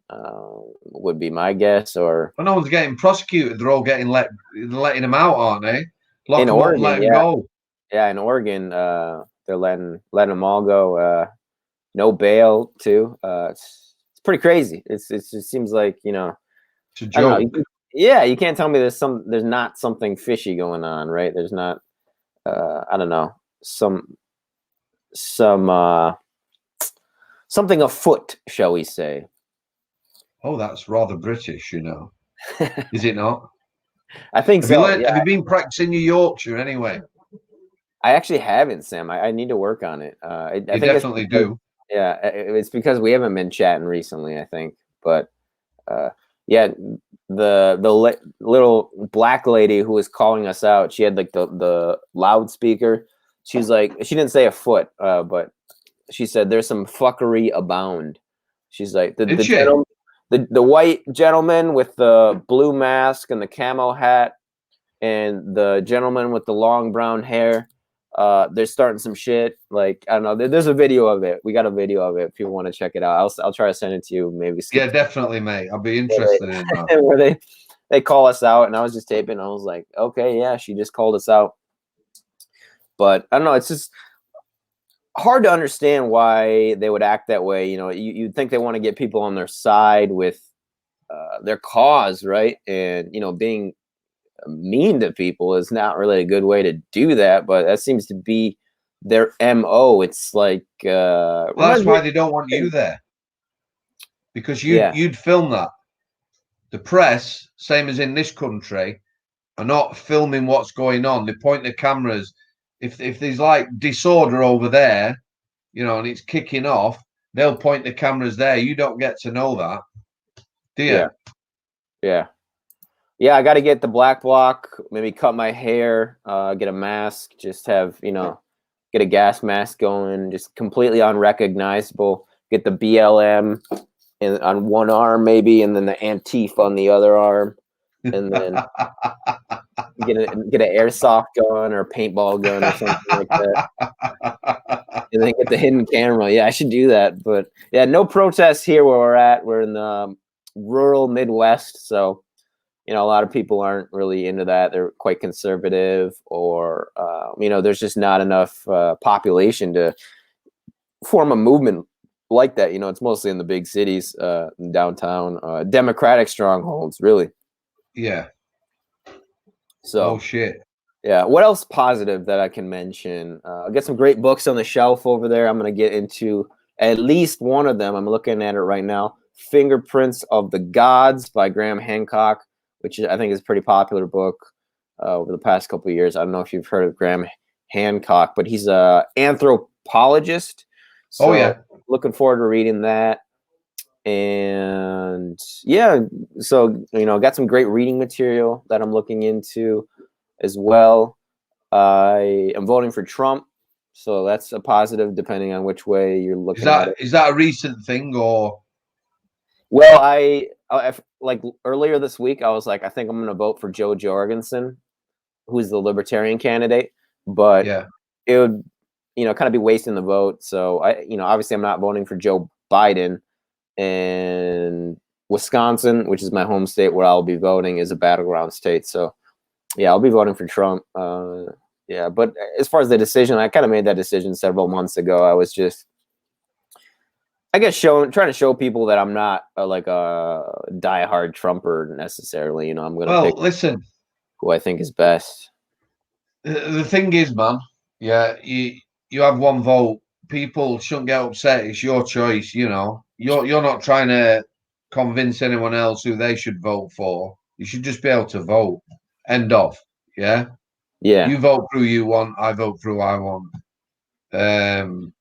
would be my guess. Or well, no one's getting prosecuted. They're all getting letting them out, aren't they? Lock in them Oregon, up, let them go. Yeah, in Oregon, they're letting them all go. No bail too. It's pretty crazy. It seems like it's a joke. You can't tell me there's not something fishy going on, right? There's not. I don't know, something afoot, shall we say? Oh, that's rather British, Is it not? I think so. Have you been practicing your Yorkshire anyway? I actually haven't, Sam. I need to work on it. I think definitely do. Yeah, it's because we haven't been chatting recently, I think. But yeah, the little black lady who was calling us out, she had like the loudspeaker. She's like, she didn't say a foot, but she said there's some fuckery abound. She's like Did she? The white gentleman with the blue mask and the camo hat, and the gentleman with the long brown hair. They're starting some shit. Like, I don't know. There's a video of it. We got a video of it. If people want to check it out, I'll try to send it to you. Maybe skip Yeah, definitely, mate. I'll be where interested in that. they, where they call us out, and I was just taping. I was like, okay, yeah, she just called us out. But I don't know. It's just hard to understand why they would act that way. You know, you'd think they want to get people on their side with their cause, right? And you know, being mean to people is not really a good way to do that, but that seems to be their MO. It's like Well, that's why they don't want you there, because yeah, you'd film that. The press, same as in this country, are not filming what's going on. They point the cameras. If there's like disorder over there, you know, and it's kicking off, they'll point the cameras there. You don't get to know that, do you? yeah, yeah. Yeah, I got to get the black block, maybe cut my hair, get a mask, just have, you know, get a gas mask going, just completely unrecognizable, get the BLM on one arm maybe, and then the Antifa on the other arm, and then get an airsoft gun or a paintball gun or something like that, and then get the hidden camera. Yeah, I should do that. But yeah, no protests here where we're at. We're in the rural Midwest, so you know a lot of people aren't really into that. They're quite conservative, or you know, there's just not enough population to form a movement like that. You know, it's mostly in the big cities, downtown, democratic strongholds, really. Yeah. Oh So shit. yeah, what else positive that I can mention? I got some great books on the shelf over there. I'm going to get into at least one of them. I'm looking at it right now. Fingerprints of the Gods by Graham Hancock, which I think is a pretty popular book over the past couple of years. I don't know if you've heard of Graham Hancock, but he's a anthropologist. Oh So yeah. looking forward to reading that. And yeah, so you know, got some great reading material that I'm looking into as well. I am voting for Trump, so that's a positive depending on which way you're Is looking at that it. is that a recent thing or? Well, like earlier this week, I was like, I think I'm going to vote for Joe Jorgensen, who's the Libertarian candidate, but Yeah. it would, you know, kind of be wasting the vote. So you know, obviously, I'm not voting for Joe Biden, and Wisconsin, which is my home state where I'll be voting, is a battleground state. So yeah, I'll be voting for Trump. Yeah, but as far as the decision, I kind of made that decision several months ago. I was just, I guess, trying to show people that I'm not like a diehard Trumper necessarily. You know, I'm gonna Well, pick listen. who I think is best. The thing is, man. Yeah, you have one vote. People shouldn't get upset. It's your choice. You know, you're not trying to convince anyone else who they should vote for. You should just be able to vote. End of. Yeah. Yeah, You vote for who you want. I vote for who I want. Um,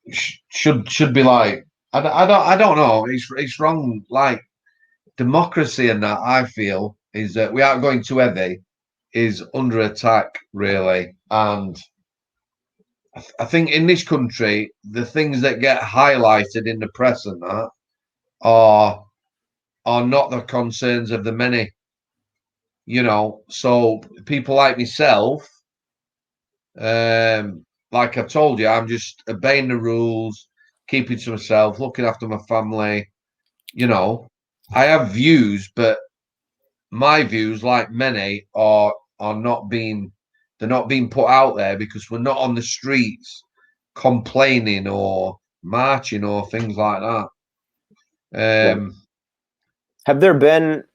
should be like I don't know. It's wrong. Like democracy and that I feel is that we are going too heavy is under attack really, and I think in this country the things that get highlighted in the press and that are are not the concerns of the many. You know, so people like myself, like I told you, I'm just obeying the rules, keeping to myself, looking after my family. You know, I have views, but my views, like many, are not being they're not being put out there because we're not on the streets complaining or marching or things like that. right. Um, Have there been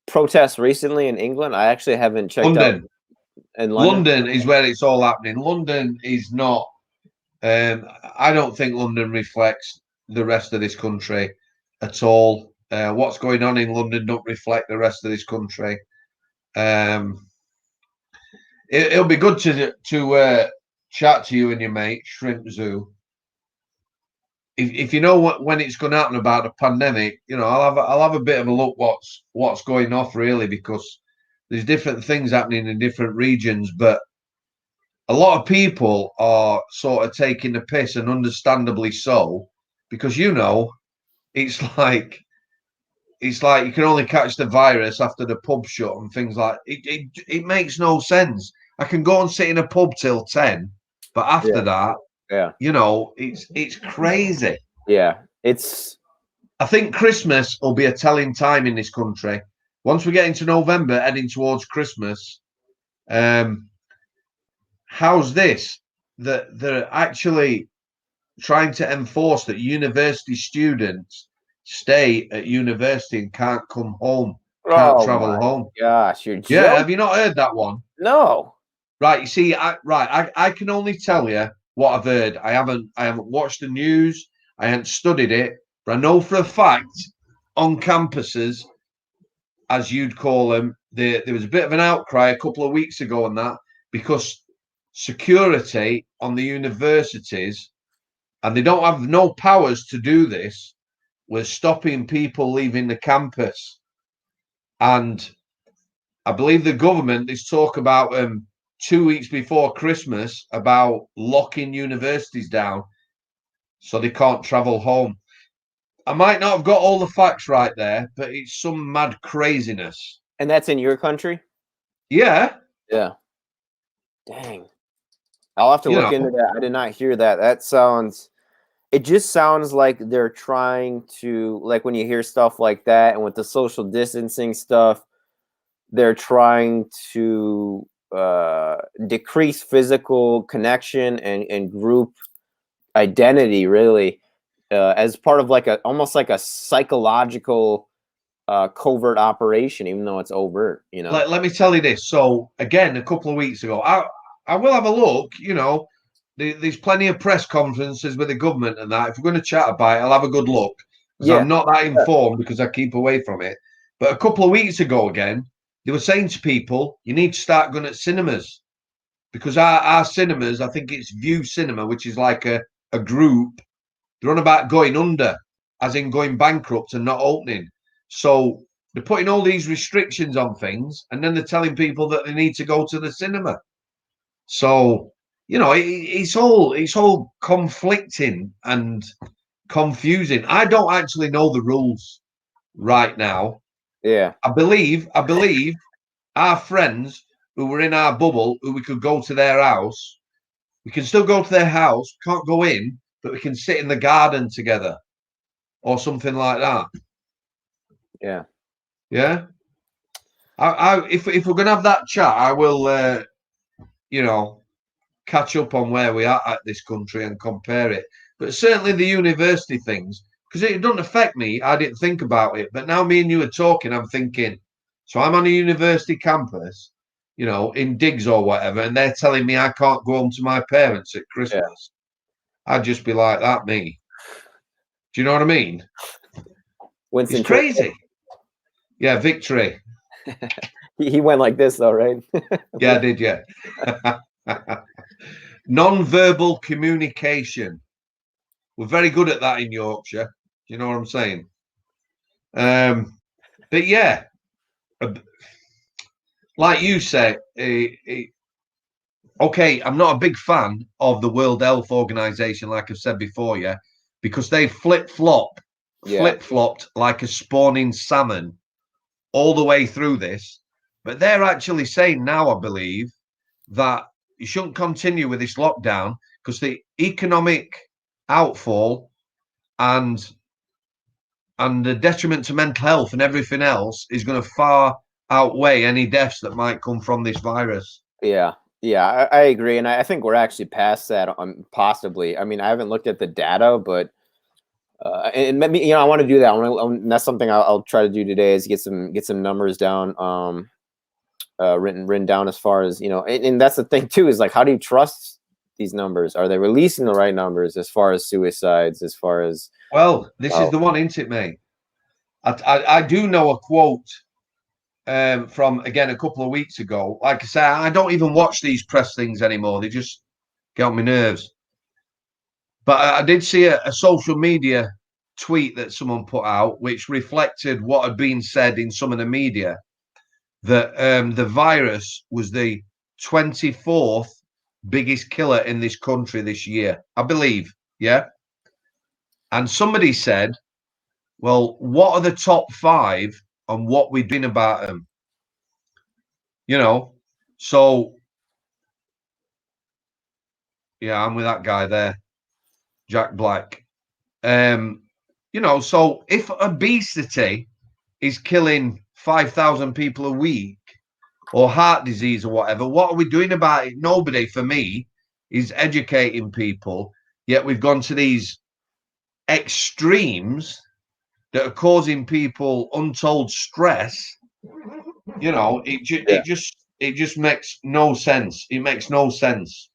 protests recently in England? I actually haven't checked out London, in London. London is where it's all happening. London is not. I don't think London reflects the rest of this country at all. What's going on in London don't reflect the rest of this country. It'll be good to chat to you and your mate, Shrimp Zoo. If you know when it's going to happen about the pandemic, I'll have a bit of a look what's going off really, because there's different things happening in different regions, but a lot of people are sort of taking the piss, and understandably so, because it's like you can only catch the virus after the pub shut and things like it. It makes no sense. I can go and sit in a pub till 10, but after that, Yeah. it's crazy. Yeah. It's I think Christmas will be a telling time in this country. Once we get into November, heading towards Christmas, how's this? That they're actually trying to enforce that university students stay at university and can't come home, can't oh travel my home. gosh, you're Yeah, have joking. you not heard that one? No. Right, you see, I can only tell you what I've heard. I haven't watched the news. I haven't studied it, but I know for a fact on campuses, as you'd call them, there was a bit of an outcry a couple of weeks ago on that, because security on the universities, and they don't have no powers to do this, was stopping people leaving the campus. And I believe the government, there's talk about 2 weeks before Christmas about locking universities down so they can't travel home. I might not have got all the facts right there, but it's some mad craziness. And that's in your country? Yeah. Yeah. Dang. I'll have to look into that. I did not hear that. It just sounds like they're trying to, like when you hear stuff like that and with the social distancing stuff, they're trying to decrease physical connection and group identity, really, as part of almost like a psychological covert operation, even though it's overt, Let me tell you this. So again, a couple of weeks ago, I will have a look. There's plenty of press conferences with the government and that. If we're going to chat about it, I'll have a good look, because Yeah. I'm not that informed because I keep away from it. But a couple of weeks ago, again, they were saying to people, you need to start going at cinemas, because our cinemas, I think it's View Cinema, which is like a group, they're on about going under, as in going bankrupt and not opening. So they're putting all these restrictions on things, and then they're telling people that they need to go to the cinema. So it's all conflicting and confusing. I don't actually know the rules right now. Yeah. I believe our friends who were in our bubble, who we could go to their house, we can still go to their house, can't go in, but we can sit in the garden together or something like that. Yeah. Yeah. If we're gonna have that chat, I will catch up on where we are at this country and compare it. But certainly the university things, because it doesn't affect me. I didn't think about it, but now me and you are talking, I'm thinking. So I'm on a university campus, in digs or whatever, and they're telling me I can't go home to my parents at Christmas. Yeah. I'd just be like that, me. Do you know what I mean? Winston It's crazy. Yeah, victory. He went like this, though, right? Yeah, I did. Yeah. Non-verbal communication. We're very good at that in Yorkshire. You know what I'm saying? But yeah, like you say, okay, I'm not a big fan of the World Health Organization, like I've said before, yeah, because they flip-flopped like a spawning salmon all the way through this. But they're actually saying now, I believe, that you shouldn't continue with this lockdown because the economic outfall and the detriment to mental health and everything else is going to far outweigh any deaths that might come from this virus. Yeah, I agree, and I think we're actually past that. Possibly. I mean, I haven't looked at the data, but and maybe I want to do that. And that's something I'll try to do today is get some numbers down, written down as far as and that's the thing too, is like, how do you trust these numbers? Are they releasing the right numbers as far as suicides, as far as this is the one, isn't it, mate? I do know a quote from, again, a couple of weeks ago. Like I say, I don't even watch these press things anymore. They just get on my nerves. But I did see a social media tweet that someone put out, which reflected what had been said in some of the media, that the virus was the 24th biggest killer in this country this year, I believe. Yeah. And somebody said, well, what are the top 5 and what we're doing about them? So yeah, I'm with that guy there, Jack Black. So if obesity is killing 5,000 people a week, or heart disease or whatever, what are we doing about it? Nobody, for me, is educating people. Yet we've gone to these extremes that are causing people untold stress. It just makes no sense. It makes no sense.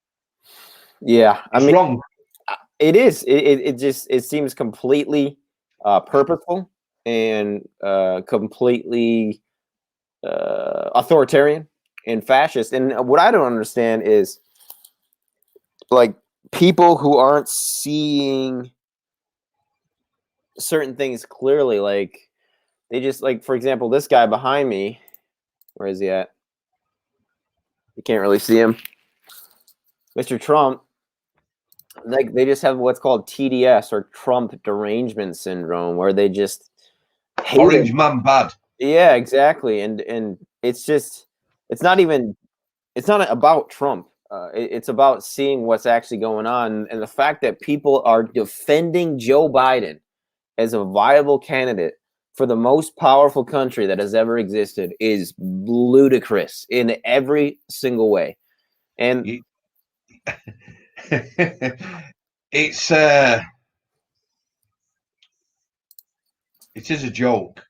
Yeah, It's wrong. It is. It seems completely purposeful and completely authoritarian and fascist. And what I don't understand is, like, people who aren't seeing certain things clearly, like, they just, like, for example, this guy behind me, where is he at? You can't really see him. Mr. Trump, like, they just have what's called TDS, or Trump derangement syndrome, where they just hate Orange him. man bad. Yeah, exactly. And it's just, it's not about Trump. It's about seeing what's actually going on, and the fact that people are defending Joe Biden as a viable candidate for the most powerful country that has ever existed is ludicrous in every single way. And it is a joke.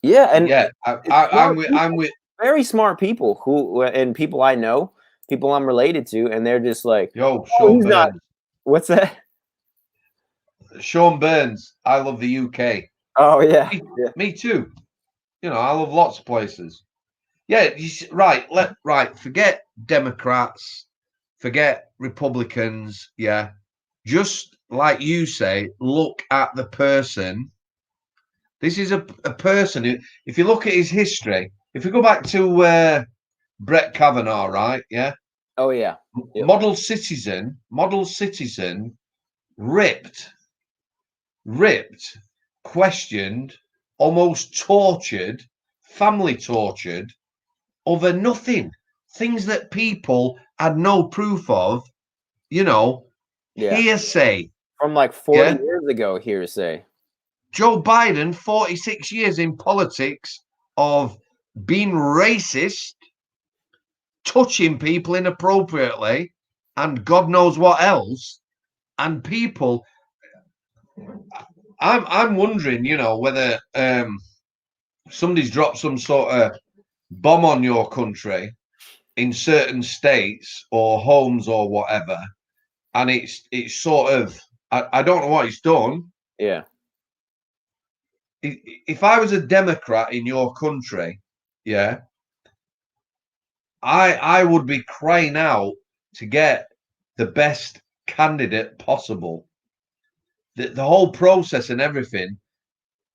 yeah, and yeah, I'm with very smart people and people I know, people I'm related to, and they're just like, Sean Burns. What's that? Sean Burns. I love the UK. Oh yeah, me too. I love lots of places. Yeah, right. Forget Democrats, forget Republicans. Yeah, just like you say, look at the person. This is a person who, if you look at his history, if we go back to Brett Kavanaugh, right? Yeah. Oh yeah. Yep. Model citizen, ripped, questioned, almost tortured, family tortured over nothing. Things that people had no proof of, hearsay. From like 40 years ago, hearsay. Joe Biden, 46 years in politics of being racist, touching people inappropriately, and God knows what else. And people, I'm wondering, whether somebody's dropped some sort of bomb on your country in certain states or homes or whatever, and it's sort of, I don't know what it's done. Yeah. If I was a Democrat in your country, yeah, I would be crying out to get the best candidate possible. The whole process and everything,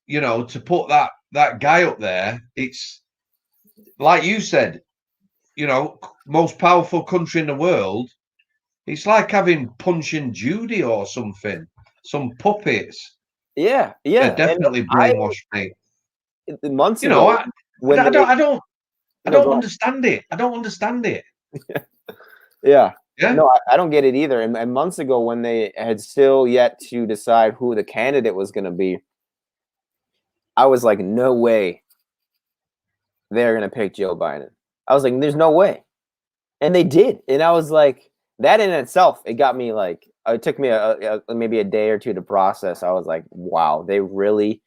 to put that guy up there, it's like you said, most powerful country in the world. It's like having Punch and Judy or something, some puppets. Yeah. They're definitely brainwashed me. Months ago, I don't understand it. I don't understand it. Yeah. No, I don't get it either. And months ago, when they had still yet to decide who the candidate was going to be, I was like, no way they're going to pick Joe Biden. I was like, there's no way. And they did. And I was like, that in itself, it got me like, it took me maybe a day or two to process. I was like, wow, they really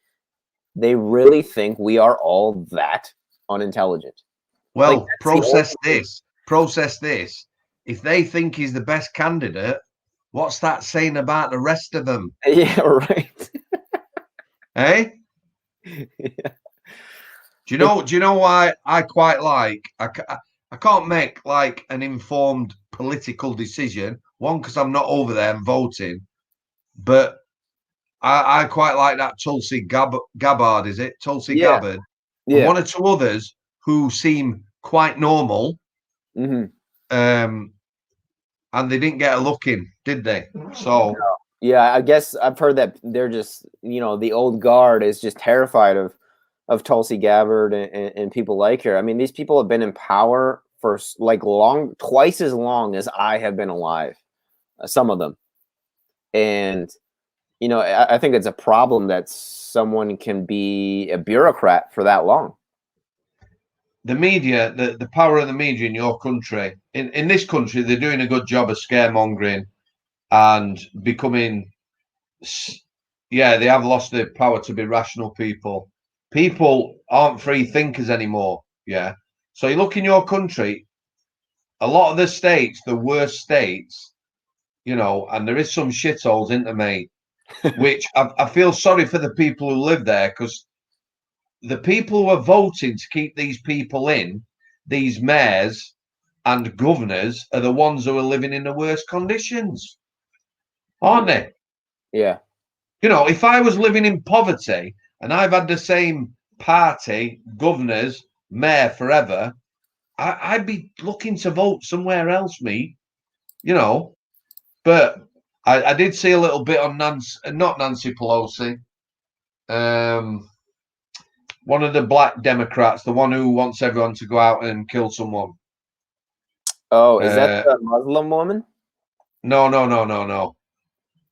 think we are all that unintelligent. Well, like, process this. If they think he's the best candidate, what's that saying about the rest of them? Yeah, right. Hey? Yeah. Do you know why I quite like, I can't make like an informed political decision One, because I'm not over there and voting, but I quite like that Tulsi Gabbard, is it? Tulsi Yeah, Gabbard. And yeah. one or two others who seem quite normal. Mm-hmm. And they didn't get a look in, did they? So yeah, I guess I've heard that they're just, the old guard is just terrified of Tulsi Gabbard and people like her. I mean, these people have been in power for like twice as long as I have been alive. Some of them, and I think it's a problem that someone can be a bureaucrat for that long. the media, the power of the media in your country, in this country, they're doing a good job of scaremongering and becoming, yeah, they have lost their power to be rational people. People aren't free thinkers anymore. Yeah. So you look in your country, a lot of the states, the worst states, and there is some shitholes, isn't there, mate? Which I feel sorry for the people who live there, because the people who are voting to keep these people in, these mayors and governors, are the ones who are living in the worst conditions, aren't they? Yeah. If I was living in poverty and I've had the same party, governors, mayor forever, I'd be looking to vote somewhere else, me. But I did see a little bit on not Nancy Pelosi, one of the black Democrats, the one who wants everyone to go out and kill someone. Oh, is that the Muslim woman? No, no, no, no, no.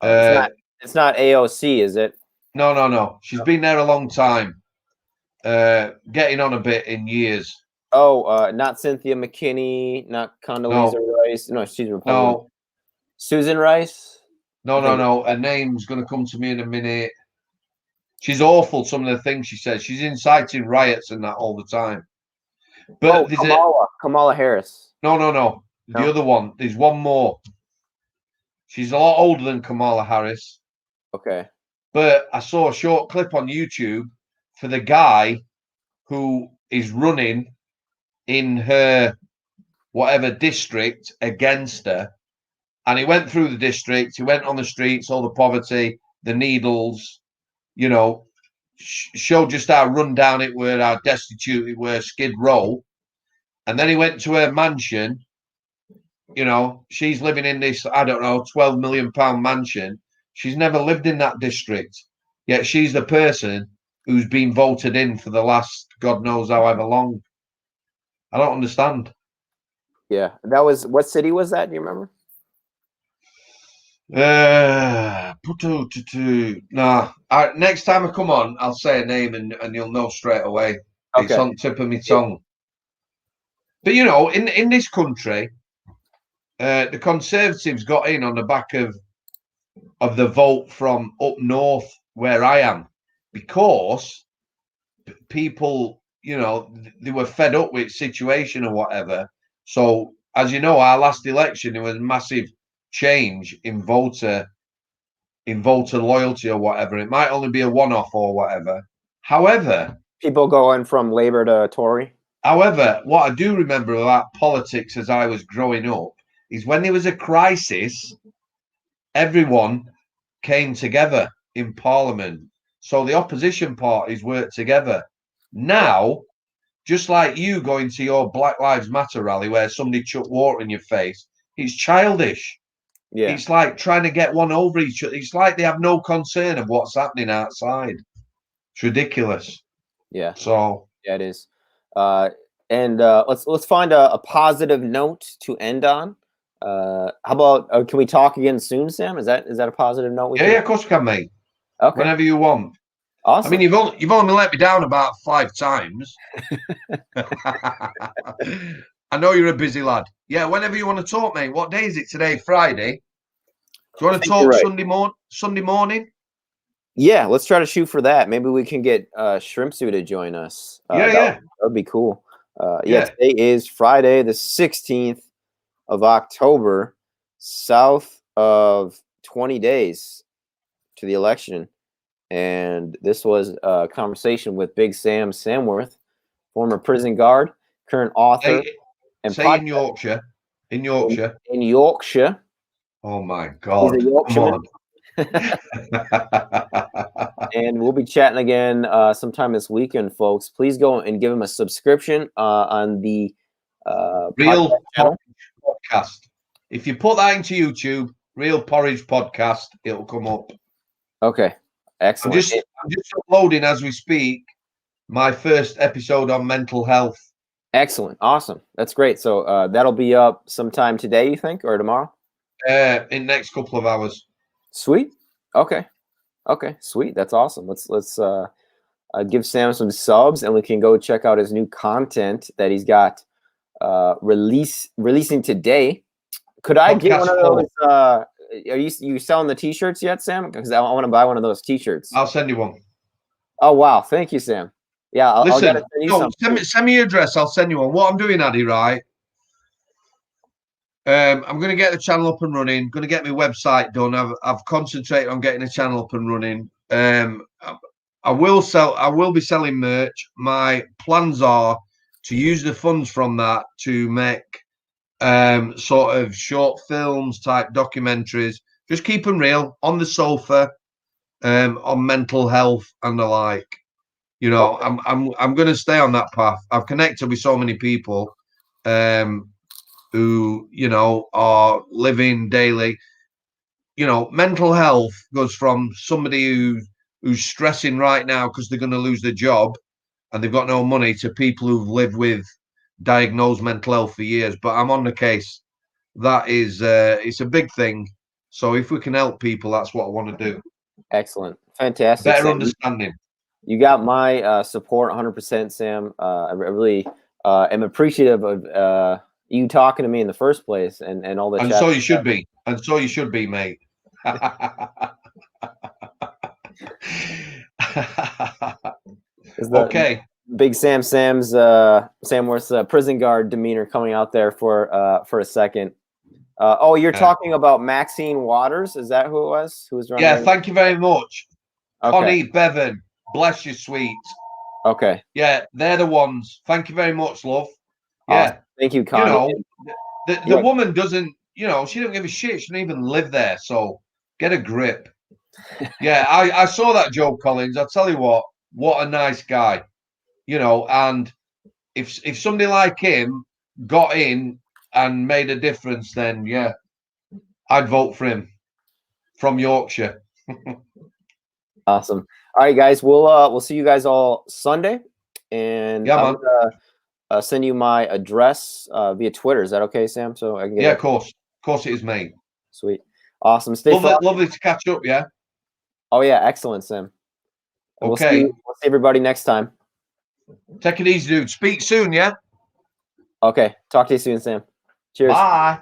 It's not AOC, is it? No. She's been there a long time. Getting on a bit in years. Oh, not Cynthia McKinney, not Condoleezza Rice. No, she's Republican. No. Susan Rice? No. Her name's going to come to me in a minute. She's awful, some of the things she says. She's inciting riots and that all the time. But Kamala Harris. No. The other one. There's one more. She's a lot older than Kamala Harris. Okay. But I saw a short clip on YouTube for the guy who is running in her whatever district against her. And he went through the district, he went on the streets, all the poverty, the needles, showed just how run down it were, how destitute it were, Skid Row. And then he went to her mansion. She's living in this, I don't know, £12 million mansion. She's never lived in that district. Yet she's the person who's been voted in for the last God knows however long. I don't understand. Yeah. What city was that? Do you remember? Next time I come on, I'll say a name and you'll know straight away. Okay. It's on the tip of my tongue. But in this country, the Conservatives got in on the back of the vote from up north where I am, because people, they were fed up with situation or whatever. So, as you know, our last election, there was massive change in voter loyalty or whatever. It might only be a one-off or whatever. However, people going from Labour to Tory. However, what I do remember about politics as I was growing up is when there was a crisis, everyone came together in Parliament. So the opposition parties worked together. Now, just like you going to your Black Lives Matter rally where somebody chucked water in your face, it's childish. Yeah. It's like trying to get one over each other. It's like they have no concern of what's happening outside. It's ridiculous. Yeah. So yeah, it is. And let's find a positive note to end on. How about can we talk again soon, Sam? Is that a positive note? Yeah, of course we can, mate. Okay. Whenever you want. Awesome. I mean, you've only let me down about 5 times. I know you're a busy lad. Yeah, whenever you want to talk, mate. What day is it today? Friday. Do you want to talk right. Sunday morning? Yeah, let's try to shoot for that. Maybe we can get Shrimpsu to join us. That would be cool. Today is Friday, the 16th of October, south of 20 days to the election. And this was a conversation with Big Sam Samworth, former prison guard, current author. In Yorkshire. In Yorkshire. In Yorkshire. Oh my He's God! a Come Yorkshireman. on. And we'll be chatting again sometime this weekend, folks. Please go and give him a subscription on the Real podcast channel. Podcast. If you put that into YouTube, Real Porridge Podcast, it'll come up. Okay, excellent. I'm just uploading as we speak my first episode on mental health. Excellent, awesome. That's great. So that'll be up sometime today, you think, or tomorrow? In next couple of hours. Sweet. Okay. Okay. Sweet. That's awesome. Let's give Sam some subs, and we can go check out his new content that he's got releasing today. Could I get one of those? Are you selling the T-shirts yet, Sam? Because I want to buy one of those T-shirts. I'll send you one. Oh wow, thank you, Sam. Yeah, I'll Listen, send you send me your address. I'll send you one. What I'm doing, Addy, right? I'm going to get the channel up and running. Going to get my website done. I've concentrated on getting the channel up and running. I will be selling merch. My plans are to use the funds from that to make sort of short films type documentaries. Just keep them real, on the sofa, on mental health and the like. You know, I'm going to stay on that path. I've connected with so many people who, you know, are living daily. You know, mental health goes from somebody who's stressing right now because they're going to lose their job and they've got no money, to people who've lived with diagnosed mental health for years. But I'm on the case. That is, it's a big thing. So if we can help people, that's what I want to do. Excellent, fantastic. Better Sam. understanding. You got my support 100%, Sam. I really am appreciative of you talking to me in the first place, and all the. And so you should be. And so you should be, mate. Okay. Big Sam's Samworth's prison guard demeanor coming out there for a second. Oh, you're talking about Maxine Waters? Is that who it was? Who was running? Yeah, thank you very much. Okay. Connie Bevan, bless you, sweet. Okay. Yeah, they're the ones. Thank you very much, love. Yeah. Awesome. Thank you, Connie. You know, the woman doesn't, you know, she don't give a shit. She doesn't even live there. So get a grip. Yeah, I saw that Joe Collins. I'll tell you what a nice guy. You know, and if somebody like him got in and made a difference, then yeah, I'd vote for him from Yorkshire. Awesome. All right, guys. We'll see you guys all Sunday, and yeah, I'm gonna send you my address via Twitter. Is that okay, Sam? So I can get of course it is, mate. Sweet, awesome. Stay lovely to catch up. Yeah. Oh yeah, excellent, Sam. And okay. We'll see everybody next time. Take it easy, dude. Speak soon, yeah? Okay. Talk to you soon, Sam. Cheers. Bye.